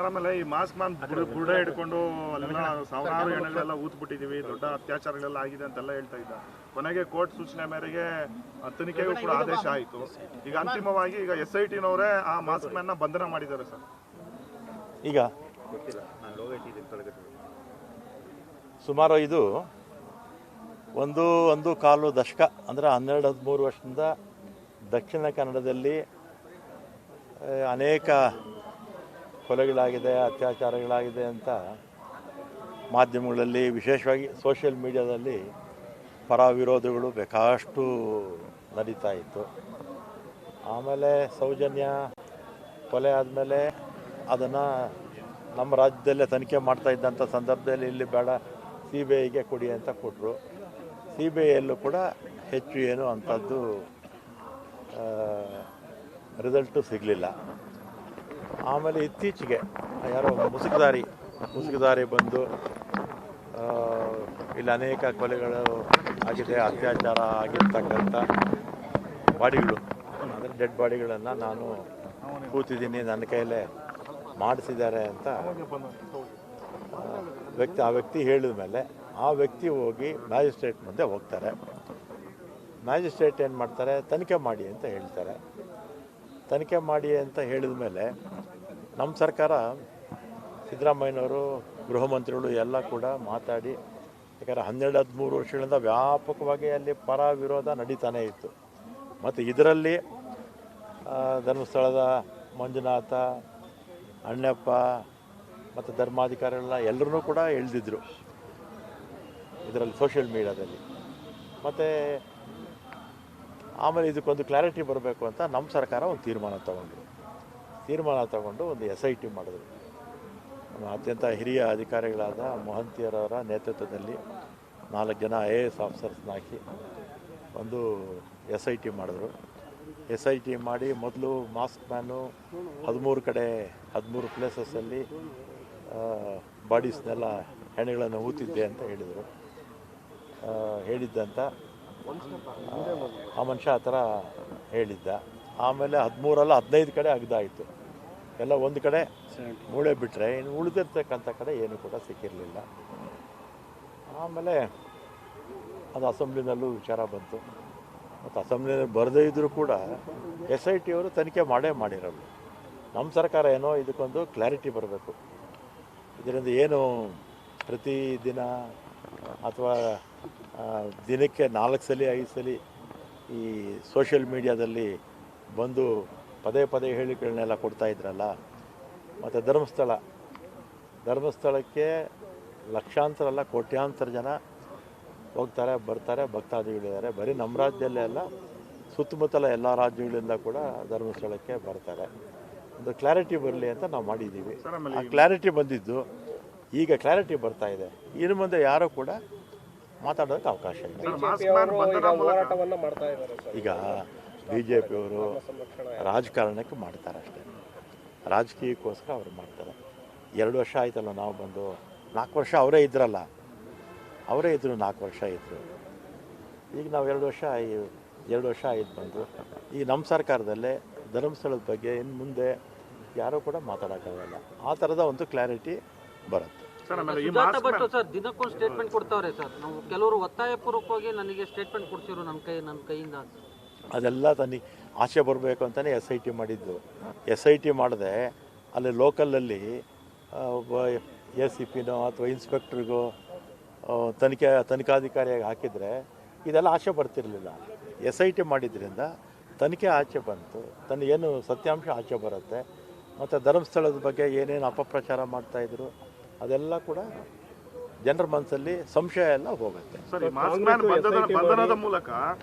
Sir ಆಮೇಲೆ ಈ mask man ಬುಡ ಹಿಡ್ಕೊಂಡು ಅಲ್ಲೆಲ್ಲ ಸಾವಿರಾರು ಹೆಣಗಳೆಲ್ಲ ಊದ್ಬಿಟ್ಟಿದ್ದೀವಿ, ದೊಡ್ಡ ಅತ್ಯಾಚಾರಗಳೆಲ್ಲ ಆಗಿದೆ ಅಂತೆಲ್ಲ ಹೇಳ್ತಾ ಇದ್ದ. ಕೊನೆಗೆ ಕೋರ್ಟ್ ಸೂಚನೆ ಮೇರೆಗೆ ತನಿಖೆಗೂ ಕೂಡ ಆದೇಶ ಆಯಿತು. ಈಗ ಅಂತಿಮವಾಗಿ ಈಗ SITನವರೇ ಆ ಮಾಸ್ಕ್ ಮ್ಯಾನ್ನ ಬಂಧನ ಮಾಡಿದ್ದಾರೆ ಸರ್. ಈಗ ಸುಮಾರು ಇದು ಒಂದು ಕಾಲು ದಶಕ ಅಂದರೆ 12-13 ವರ್ಷದಿಂದ ದಕ್ಷಿಣ ಕನ್ನಡದಲ್ಲಿ ಅನೇಕ ಕೊಲೆಗಳಾಗಿದೆ, ಅತ್ಯಾಚಾರಗಳಾಗಿದೆ ಅಂತ ಮಾಧ್ಯಮಗಳಲ್ಲಿ, ವಿಶೇಷವಾಗಿ ಸೋಷಿಯಲ್ ಮೀಡಿಯಾದಲ್ಲಿ ಪರ ವಿರೋಧಗಳು ಬೇಕಾಷ್ಟು ನಡೀತಾ ಇತ್ತು. ಆಮೇಲೆ ಸೌಜನ್ಯ ಕೊಲೆ ಆದಮೇಲೆ ಅದನ್ನು ನಮ್ಮ ರಾಜ್ಯದಲ್ಲೇ ತನಿಖೆ ಮಾಡ್ತಾ ಇದ್ದಂಥ ಸಂದರ್ಭದಲ್ಲಿ ಇಲ್ಲಿ ಬೇಡ CBIಗೆ ಕೊಡಿ ಅಂತ ಕೊಟ್ಟರು. CBIಯಲ್ಲೂ ಕೂಡ ಹೆಚ್ಚು ಏನು ಅಂಥದ್ದು ರಿಸಲ್ಟು ಸಿಗಲಿಲ್ಲ. ಆಮೇಲೆ ಇತ್ತೀಚೆಗೆ ಯಾರೋ ಮುಸುಕುದಾರಿ ಬಂದು ಇಲ್ಲಿ ಅನೇಕ ಕೊಲೆಗಳು ಆಗಿದೆ, ಅತ್ಯಾಚಾರ ಆಗಿರ್ತಕ್ಕಂಥ ಬಾಡಿಗಳು ಅಂದರೆ ಡೆಡ್ ಬಾಡಿಗಳನ್ನು ನಾನು ಕೂತಿದ್ದೀನಿ, ನನ್ನ ಕೈಯಲ್ಲೇ ಮಾಡಿಸಿದ್ದಾರೆ ಅಂತ ಆ ವ್ಯಕ್ತಿ ಹೇಳಿದ ಮೇಲೆ ಆ ವ್ಯಕ್ತಿ ಹೋಗಿ ಮ್ಯಾಜಿಸ್ಟ್ರೇಟ್ ಮುಂದೆ ಹೋಗ್ತಾರೆ. ಮ್ಯಾಜಿಸ್ಟ್ರೇಟ್ ಏನು ಮಾಡ್ತಾರೆ, ತನಿಖೆ ಮಾಡಿ ಅಂತ ಹೇಳ್ತಾರೆ. ತನಿಖೆ ಮಾಡಿ ಅಂತ ಹೇಳಿದ ಮೇಲೆ ನಮ್ಮ ಸರ್ಕಾರ, ಸಿದ್ದರಾಮಯ್ಯನವರು, ಗೃಹ ಮಂತ್ರಿಗಳು ಎಲ್ಲ ಕೂಡ ಮಾತಾಡಿ, ಯಾಕಂದರೆ 12-13 ವರ್ಷಗಳಿಂದ ವ್ಯಾಪಕವಾಗಿ ಅಲ್ಲಿ ಪರ ವಿರೋಧ ನಡೀತಾನೇ ಇತ್ತು. ಮತ್ತು ಇದರಲ್ಲಿ ಧರ್ಮಸ್ಥಳದ ಮಂಜುನಾಥ, ಅಣ್ಣಪ್ಪ ಮತ್ತು ಧರ್ಮಾಧಿಕಾರಿಗಳನ್ನ ಎಲ್ಲರೂ ಕೂಡ ಎಳೆದಿದ್ರು ಇದರಲ್ಲಿ ಸೋಷಿಯಲ್ ಮೀಡಿಯಾದಲ್ಲಿ. ಮತ್ತು ಆಮೇಲೆ ಇದಕ್ಕೊಂದು ಕ್ಲಾರಿಟಿ ಬರಬೇಕು ಅಂತ ನಮ್ಮ ಸರ್ಕಾರ ಒಂದು ತೀರ್ಮಾನ ತಗೊಂಡು ಒಂದು SIT ಮಾಡಿದ್ರು. ಅತ್ಯಂತ ಹಿರಿಯ ಅಧಿಕಾರಿಗಳಾದ ಮೊಹಂತಿಯರವರ ನೇತೃತ್ವದಲ್ಲಿ 4 ಜನ IAS ಆಫೀಸರ್ಸ್ನ ಹಾಕಿ ಒಂದು SIT ಮಾಡಿದ್ರು. SIT ಮಾಡಿ ಮೊದಲು ಮಾಸ್ಕ್ ಮ್ಯಾನು 13 ಪ್ಲೇಸಸ್ಸಲ್ಲಿ ಬಾಡೀಸ್ನೆಲ್ಲ ಹೆಣೆಗಳನ್ನು ಊತಿದ್ದೆ ಅಂತ ಹೇಳಿದ್ದಂತ ಆ ಮನುಷ್ಯ ಆ ಥರ ಹೇಳಿದ್ದ. ಆಮೇಲೆ 15 ಕಡೆ ಅಗ್ದಾಯಿತು. ಎಲ್ಲ ಒಂದು ಕಡೆ ಮೂಳೆ ಬಿಟ್ಟರೆ ಇನ್ನು ಉಳಿದಿರ್ತಕ್ಕಂಥ ಕಡೆ ಏನೂ ಕೂಡ ಸಿಕ್ಕಿರಲಿಲ್ಲ. ಆಮೇಲೆ ಅದು ಅಸೆಂಬ್ಲಿನಲ್ಲೂ ವಿಚಾರ ಬಂತು. ಮತ್ತು ಅಸೆಂಬ್ಲಿನಲ್ಲಿ ಬರದೇ ಇದ್ದರೂ ಕೂಡ SIT ಅವರು ತನಿಖೆ ಮಾಡಿರೋದು. ನಮ್ಮ ಸರ್ಕಾರ ಏನೋ ಇದಕ್ಕೊಂದು ಕ್ಲಾರಿಟಿ ಬರಬೇಕು. ಇದರಿಂದ ಏನು ಪ್ರತಿದಿನ ಅಥವಾ ದಿನಕ್ಕೆ 4 ಸಲ 5 ಸಲ ಈ ಸೋಷಿಯಲ್ ಮೀಡಿಯಾದಲ್ಲಿ ಬಂದು ಪದೇ ಹೇಳಿಕೆಗಳನ್ನೆಲ್ಲ ಕೊಡ್ತಾ ಇದ್ರಲ್ಲ. ಮತ್ತು ಧರ್ಮಸ್ಥಳಕ್ಕೆ ಲಕ್ಷಾಂತರ ಅಲ್ಲ ಕೋಟ್ಯಾಂತರ ಜನ ಹೋಗ್ತಾರೆ, ಬರ್ತಾರೆ, ಭಕ್ತಾದಿಗಳಿದ್ದಾರೆ. ಬರೀ ನಮ್ಮ ರಾಜ್ಯದಲ್ಲೇ ಅಲ್ಲ, ಸುತ್ತಮುತ್ತಲ ಎಲ್ಲ ರಾಜ್ಯಗಳಿಂದ ಕೂಡ ಧರ್ಮಸ್ಥಳಕ್ಕೆ ಬರ್ತಾರೆ. ಒಂದು ಕ್ಲಾರಿಟಿ ಬರಲಿ ಅಂತ ನಾವು ಮಾಡಿದ್ದೀವಿ. ಆ ಕ್ಲಾರಿಟಿ ಬಂದಿದ್ದು ಈಗ ಕ್ಲಾರಿಟಿ ಬರ್ತಾ ಇದೆ. ಇನ್ನು ಮುಂದೆ ಯಾರೂ ಕೂಡ ಮಾತಾಡೋದಕ್ಕೆ ಅವಕಾಶ ಇಲ್ಲ. ಈಗ BJPಯವರು ರಾಜಕಾರಣಕ್ಕೆ ಮಾಡ್ತಾರೆ ಅಷ್ಟೇ, ರಾಜಕೀಯಕ್ಕೋಸ್ಕರ ಅವರು ಮಾಡ್ತಾರೆ. 2 ವರ್ಷ ಆಯ್ತಲ್ಲ ನಾವು ಬಂದು, 4 ವರ್ಷ ಅವರೇ ಇದ್ರು, 4 ವರ್ಷ ಇದ್ದರು. ಈಗ ನಾವು 2 ವರ್ಷ ಆಯ್ತು ಬಂದು. ಈಗ ನಮ್ಮ ಸರ್ಕಾರದಲ್ಲೇ ಧರ್ಮಸ್ಥಳದ ಬಗ್ಗೆ ಇನ್ನು ಮುಂದೆ ಯಾರೂ ಕೂಡ ಮಾತಾಡೋಕ್ಕಾಗಲ್ಲ. ಆ ಥರದ ಒಂದು ಕ್ಲಾರಿಟಿ ಬರುತ್ತೆ. ದಿನಕ್ಕೊಂದು ಸ್ಟೇಟ್ಮೆಂಟ್ ಕೊಡ್ತಾವ್ರೆ ಸರ್. ನಾವು ಕೆಲವರು ಒತ್ತಾಯಪೂರ್ವಕವಾಗಿ ನನಗೆ ಸ್ಟೇಟ್ಮೆಂಟ್ ಕೊಡ್ಸಿರು ನನ್ನ ಕೈಯಿಂದ. ಅದೆಲ್ಲ ತನಿಖೆ ಆಚೆ ಬರಬೇಕು ಅಂತಲೇ SIT ಮಾಡಿದ್ದು. SIT ಮಾಡಿದೆ ಅಲ್ಲಿ ಲೋಕಲಲ್ಲಿ ಒಬ್ಬ ACPನೋ ಅಥವಾ ಇನ್ಸ್ಪೆಕ್ಟ್ರಿಗೋ ತನಿಖಾಧಿಕಾರಿಯಾಗಿ ಹಾಕಿದರೆ ಇದೆಲ್ಲ ಆಚೆ ಬರ್ತಿರಲಿಲ್ಲ. SIT ಮಾಡಿದ್ರಿಂದ ತನಿಖೆ ಆಚೆ ಬಂತು, ಏನು ಸತ್ಯಾಂಶ ಆಚೆ ಬರುತ್ತೆ. ಮತ್ತು ಧರ್ಮಸ್ಥಳದ ಬಗ್ಗೆ ಏನೇನು ಅಪಪ್ರಚಾರ ಮಾಡ್ತಾಯಿದ್ರು ಅದೆಲ್ಲ ಕೂಡ ಜನರ ಮನಸ್ಸಲ್ಲಿ ಸಂಶಯ ಎಲ್ಲ ಹೋಗುತ್ತೆ. ಬಂಧನದ ಮೂಲಕ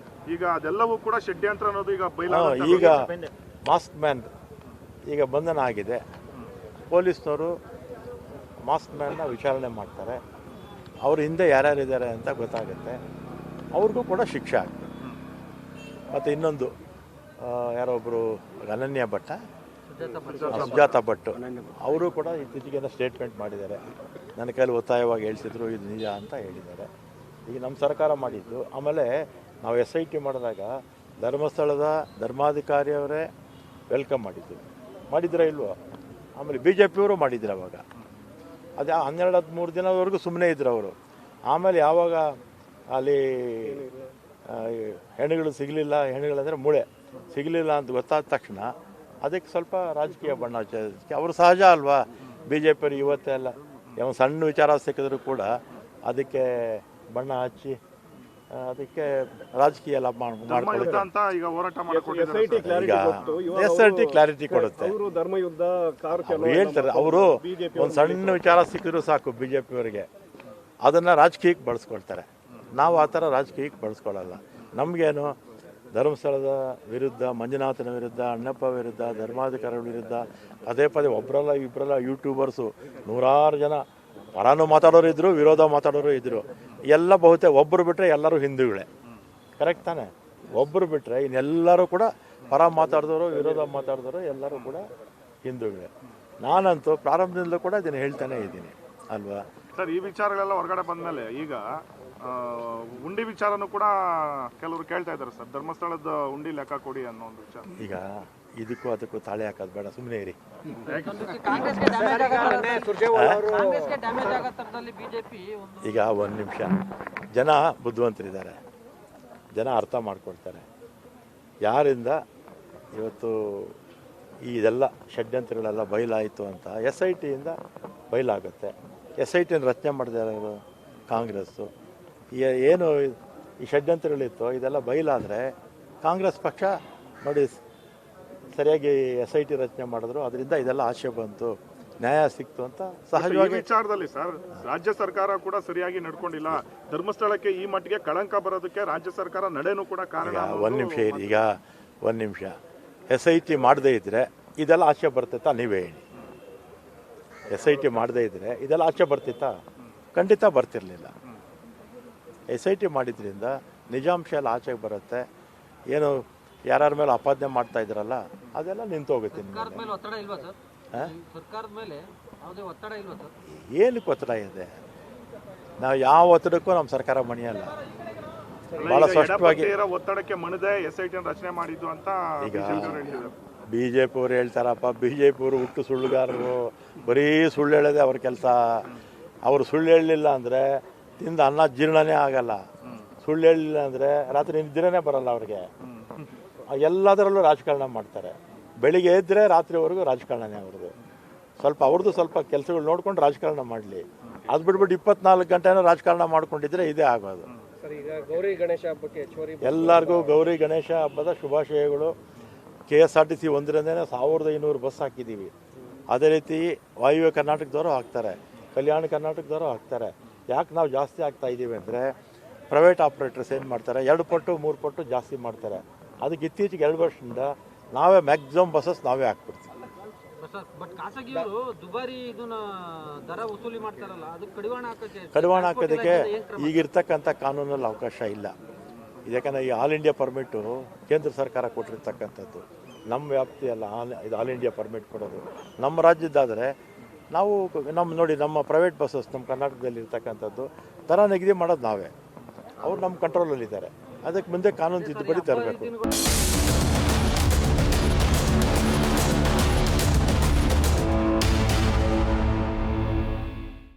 ಈಗ ಅದೆಲ್ಲವೂ ಕೂಡ ಷಡ್ಯಂತ್ರ ಅನ್ನೋದು ಈಗ ಮಾಸ್ಕ್ ಮ್ಯಾನ್ ಈಗ ಬಂಧನ ಆಗಿದೆ. ಪೊಲೀಸ್ನವರು ಮಾಸ್ಕ್ ಮ್ಯಾನ್ನ ವಿಚಾರಣೆ ಮಾಡ್ತಾರೆ. ಅವ್ರ ಹಿಂದೆ ಯಾರ್ಯಾರಿದ್ದಾರೆ ಅಂತ ಗೊತ್ತಾಗುತ್ತೆ. ಅವ್ರಿಗೂ ಕೂಡ ಶಿಕ್ಷೆ ಆಗ್ತದೆ. ಮತ್ತು ಇನ್ನೊಂದು ಯಾರೊಬ್ಬರು ಅನನ್ಯ ಭಟ್ಟ, ಸುಜಾತ ಭಟ್ ಅವರು ಕೂಡ ಇತ್ತೀಚೆಗೆ ಸ್ಟೇಟ್ಮೆಂಟ್ ಮಾಡಿದ್ದಾರೆ. ನನ್ನ ಕೈಲಿ ಒತ್ತಾಯವಾಗಿ ಹೇಳ್ತಿದ್ರು, ಇದು ನಿಜ ಅಂತ ಹೇಳಿದ್ದಾರೆ. ಈಗ ನಮ್ಮ ಸರ್ಕಾರ ಮಾಡಿದ್ದು. ಆಮೇಲೆ ನಾವು SIT ಮಾಡಿದಾಗ ಧರ್ಮಸ್ಥಳದ ಧರ್ಮಾಧಿಕಾರಿಯವರೇ ವೆಲ್ಕಮ್ ಮಾಡಿದ್ರು, ಮಾಡಿದ್ರೆ ಇಲ್ವೋ? ಆಮೇಲೆ ಬಿ ಜೆ ಪಿಯವರು ಮಾಡಿದ್ರು ಅವಾಗ. ಅದು 12-13 ದಿನವರೆಗೂ ಸುಮ್ಮನೆ ಇದ್ರು ಅವರು. ಆಮೇಲೆ ಯಾವಾಗ ಅಲ್ಲಿ ಹೆಣ್ಣುಗಳು ಸಿಗಲಿಲ್ಲ, ಹೆಣ್ಣುಗಳಂದರೆ ಮೂಳೆ ಸಿಗಲಿಲ್ಲ ಅಂತ ಗೊತ್ತಾದ ತಕ್ಷಣ ಅದಕ್ಕೆ ಸ್ವಲ್ಪ ರಾಜಕೀಯ ಬಣ್ಣ ಹಚ್ಚೋದಕ್ಕೆ ಅವರು ಸಹಜ ಅಲ್ವಾ. ಬಿ ಜೆ ಪಿಯವರು ಇವತ್ತೆಲ್ಲ ಯಾವ ಸಣ್ಣ ವಿಚಾರ ಸಿಕ್ಕಿದ್ರು ಕೂಡ ಅದಕ್ಕೆ ಬಣ್ಣ ಹಚ್ಚಿ ಅದಕ್ಕೆ ರಾಜಕೀಯ ಎಲ್ಲ ಮಾಡ್ಕೊಳ್ಳುತ್ತೆ. ಅಂತ ಈಗ ಹೋರಾಟ ಮಾಡ್ಕೊಂಡಿದ್ದಾರೆ. ಈಗ SIT ಕ್ಲಾರಿಟಿ ಕೊಡುತ್ತೆ. ಅವ್ರು ಹೇಳ್ತಾರೆ, ಅವರು ಒಂದು ಸಣ್ಣ ವಿಚಾರ ಸಿಕ್ಕಿದ್ರು ಸಾಕು ಬಿ ಜೆ ಪಿಯವರಿಗೆ ಅದನ್ನು ರಾಜಕೀಯಕ್ಕೆ ಬಳಸ್ಕೊಳ್ತಾರೆ. ನಾವು ಆ ಥರ ರಾಜಕೀಯಕ್ಕೆ ಬಳಸ್ಕೊಳ್ಳಲ್ಲ. ನಮಗೇನು ಧರ್ಮಸ್ಥಳದ ವಿರುದ್ಧ, ಮಂಜುನಾಥನ ವಿರುದ್ಧ, ಅಣ್ಣಪ್ಪ ವಿರುದ್ಧ, ಧರ್ಮಾಧಿಕಾರಿಗಳ ವಿರುದ್ಧ ಪದೇ ಪದೇ ಒಬ್ಬರಲ್ಲ ಇಬ್ಬರಲ್ಲ ಯೂಟ್ಯೂಬರ್ಸು ನೂರಾರು ಜನ ಪರಾನು ಮಾತಾಡೋರು ಇದ್ದರು, ವಿರೋಧ ಮಾತಾಡೋರು ಇದ್ದರು. ಎಲ್ಲ ಬಹುತೇಕ ಒಬ್ಬರು ಬಿಟ್ಟರೆ ಎಲ್ಲರೂ ಹಿಂದೂಗಳೇ. ಕರೆಕ್ಟ್ ತಾನೆ? ಒಬ್ಬರು ಬಿಟ್ಟರೆ ಇನ್ನೆಲ್ಲರೂ ಕೂಡ ಪರ ಮಾತಾಡಿದವರು, ವಿರೋಧ ಮಾತಾಡಿದವರು ಎಲ್ಲರೂ ಕೂಡ ಹಿಂದೂಗಳೇ. ನಾನಂತೂ ಪ್ರಾರಂಭದಿಂದಲೂ ಕೂಡ ಇದನ್ನು ಹೇಳ್ತಾನೆ ಇದ್ದೀನಿ ಅಲ್ವಾ. ಸರ್, ಈ ವಿಚಾರಗಳೆಲ್ಲ ಹೊರಗಡೆ ಬಂದಮೇಲೆ ಈಗ ಉಂಡಿ ವಿಚಾರನೂ ಕೂಡ ಕೆಲವರು ಕೇಳ್ತಾ ಇದ್ದಾರೆ ಸರ್. ಧರ್ಮಸ್ಥಳದ ಉಂಡಿ ಲೆಕ್ಕ ಕೊಡಿ ಅನ್ನೋ ಒಂದು ವಿಚಾರ. ಈಗ ಇದಕ್ಕೂ ಅದಕ್ಕೂ ತಾಳೆ ಹಾಕೋದು ಬೇಡ, ಸುಮ್ಮನೆ ಇರಿ. ಈಗ ಒಂದು ನಿಮಿಷ, ಜನ ಬುದ್ಧಿವಂತರಿದ್ದಾರೆ, ಜನ ಅರ್ಥ ಮಾಡ್ಕೊಳ್ತಾರೆ. ಯಾರಿಂದ ಇವತ್ತು ಇದೆಲ್ಲ ಷಡ್ಯಂತ್ರಗಳೆಲ್ಲ ಬಯಲಾಯಿತು ಅಂತ SITಯಿಂದ ಬಯಲಾಗುತ್ತೆ. SITನ ರಚನೆ ಮಾಡಿದಾರೆ ಕಾಂಗ್ರೆಸ್ಸು. ಏನು ಈ ಷಡ್ಯಂತ್ರಗಳಿತ್ತು ಇದೆಲ್ಲ ಬಯಲಾದರೆ ಕಾಂಗ್ರೆಸ್ ಪಕ್ಷ ನೋಡಿ ಸರಿಯಾಗಿ SIT ರಚನೆ ಮಾಡಿದ್ರು, ಅದರಿಂದ ಇದೆಲ್ಲ ಆಶೆ ಬಂತು, ನ್ಯಾಯ ಸಿಕ್ತು ಅಂತ ಸಹಜವಾಗಿ. ವಿಚಾರದಲ್ಲಿ ಸರ್ ರಾಜ್ಯ ಸರ್ಕಾರ ಕೂಡ ಸರಿಯಾಗಿ ನಡ್ಕೊಂಡಿಲ್ಲ. ಧರ್ಮಸ್ಥಳಕ್ಕೆ ಈ ಮಟ್ಟಿಗೆ ಕಳಂಕ ಬರೋದಕ್ಕೆ ರಾಜ್ಯ ಸರ್ಕಾರ ನಡೆನೂ ಕೂಡ ಕಾರಣ. ಒಂದು ನಿಮಿಷ ಇರಿ, ಈಗ ಒಂದು ನಿಮಿಷ. SIT ಮಾಡದೇ ಇದ್ದರೆ ಇದೆಲ್ಲ ಆಶೆ ಬರ್ತಿತ್ತಾ ನೀವೇ ಹೇಳಿ? SIT ಮಾಡದೇ ಇದ್ದರೆ ಇದೆಲ್ಲ ಆಚೆ ಬರ್ತಿತ್ತಾ? ಖಂಡಿತ ಬರ್ತಿರಲಿಲ್ಲ. SIT ಮಾಡಿದ್ರಿಂದ ನಿಜಾಂಶ ಎಲ್ಲ ಆಚೆಗೆ ಬರುತ್ತೆ. ಏನು ಯಾರ್ಯಾರ ಮೇಲೆ ಅಪಾದನೆ ಮಾಡ್ತಾ ಇದ್ರಲ್ಲ ಅದೆಲ್ಲ ನಿಂತು ಹೋಗುತ್ತೆ. ಏನಕ್ಕೆ ಒತ್ತಡ ಇದೆ? ನಾವು ಯಾವ ಒತ್ತಡಕ್ಕೂ ನಮ್ಮ ಸರ್ಕಾರ ಮಣಿಯಲ್ಲ. ಭಾಳ ಸ್ಪಷ್ಟವಾಗಿ ಒತ್ತಡಕ್ಕೆ ಮಣಿದೆ SIT ರಚನೆ ಮಾಡಿದ್ದು ಅಂತ ಈಗ BJP ಅವರು ಹೇಳ್ತಾರಪ್ಪ. BJP ಅವರು ಹುಟ್ಟು ಸುಳ್ಳುಗಾರರು, ಬರೀ ಸುಳ್ಳು ಹೇಳೋದೇ ಅವ್ರ ಕೆಲಸ. ಅವರು ಸುಳ್ಳು ಹೇಳಲಿಲ್ಲ ಅಂದರೆ ತಿಂದ ಅನ್ನ ಜೀರ್ಣನೇ ಆಗಲ್ಲ. ಸುಳ್ಳು ಹೇಳಲಿಲ್ಲ ಅಂದರೆ ರಾತ್ರಿ ನಿದ್ರೆನೇ ಬರಲ್ಲ ಅವ್ರಿಗೆ. ಎಲ್ಲದರಲ್ಲೂ ರಾಜಕಾರಣ ಮಾಡ್ತಾರೆ. ಬೆಳಿಗ್ಗೆ ಎದ್ದರೆ ರಾತ್ರಿವರೆಗೂ ರಾಜಕಾರಣನೇ ಅವ್ರದ್ದು. ಅವ್ರದ್ದು ಸ್ವಲ್ಪ ಕೆಲಸಗಳು ನೋಡ್ಕೊಂಡು ರಾಜಕಾರಣ ಮಾಡಲಿ. ಅದು ಬಿಟ್ಬಿಟ್ಟು 24 ಗಂಟೆನೂ ರಾಜಕಾರಣ ಮಾಡ್ಕೊಂಡಿದ್ರೆ ಇದೇ ಆಗೋದು. ಎಲ್ಲರಿಗೂ ಗೌರಿ ಗಣೇಶ ಹಬ್ಬದ ಶುಭಾಶಯಗಳು. KSRTC ಒಂದರಿಂದನೇ 1500 ಬಸ್ ಹಾಕಿದ್ದೀವಿ. ಅದೇ ರೀತಿ ವಾಯುವ್ಯ ಕರ್ನಾಟಕದವರು ಹಾಕ್ತಾರೆ, ಕಲ್ಯಾಣ ಕರ್ನಾಟಕದವರು ಹಾಕ್ತಾರೆ. ಯಾಕೆ ನಾವು ಜಾಸ್ತಿ ಆಗ್ತಾ ಇದ್ದೀವಿ ಅಂದರೆ ಪ್ರೈವೇಟ್ ಆಪ್ರೇಟರ್ಸ್ ಏನು ಮಾಡ್ತಾರೆ, 2 ಪಟ್ಟು 3 ಪಟ್ಟು ಜಾಸ್ತಿ ಮಾಡ್ತಾರೆ. ಅದಕ್ಕೆ ಇತ್ತೀಚೆಗೆ 2 ವರ್ಷದಿಂದ ನಾವೇ ಮ್ಯಾಕ್ಸಿಮಮ್ ಬಸ್ಸಸ್ ನಾವೇ ಹಾಕ್ಬಿಡ್ತೀವಿ. ಕಡಿವಾಣ ಹಾಕೋದಕ್ಕೆ ಈಗಿರ್ತಕ್ಕಂಥ ಕಾನೂನಲ್ಲಿ ಅವಕಾಶ ಇಲ್ಲ. ಯಾಕಂದರೆ ಈ ಆಲ್ ಇಂಡಿಯಾ ಪರ್ಮಿಟು ಕೇಂದ್ರ ಸರ್ಕಾರ ಕೊಟ್ಟಿರ್ತಕ್ಕಂಥದ್ದು, ನಮ್ಮ ವ್ಯಾಪ್ತಿ ಅಲ್ಲ. ಇದು ಆಲ್ ಇಂಡಿಯಾ ಪರ್ಮಿಟ್ ಕೊಡೋದು ನಮ್ಮ ರಾಜ್ಯದ್ದಾದರೆ ನಾವು ನೋಡಿ ನಮ್ಮ ಪ್ರೈವೇಟ್ ಬಸ್ಸಸ್ ನಮ್ಮ ಕರ್ನಾಟಕದಲ್ಲಿ ಇರ್ತಕ್ಕಂಥದ್ದು ದರ ನಿಗದಿ ಮಾಡೋದು ನಾವೇ. ಅವ್ರು ನಮ್ಮ ಕಂಟ್ರೋಲಲ್ಲಿದ್ದಾರೆ. ಅದಕ್ಕೆ ಮುಂದೆ ಕಾನೂನು ತಿದ್ದುಪಡಿ ತರಬೇಕು.